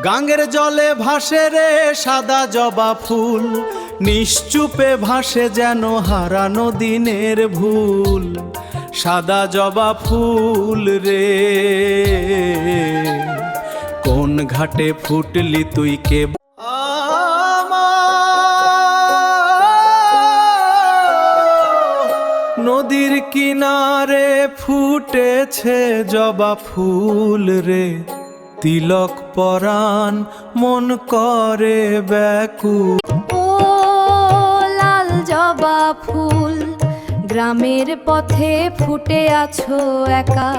গাঙ্গের জলে ভাসে রে সাদা জবা ফুল, নিশ্চুপে ভাসে যেন হারানো দিনের ভুল। সাদা জবা ফুল রে কোন ঘাটে ফুটলি তুই কে? নদীর কিনারে ফুটেছে জবা ফুল রে, তিলক পরাণ মন করে ব্যাকুল। ও লাল জবা ফুল, গ্রামের পথে ফুটে আছো একা।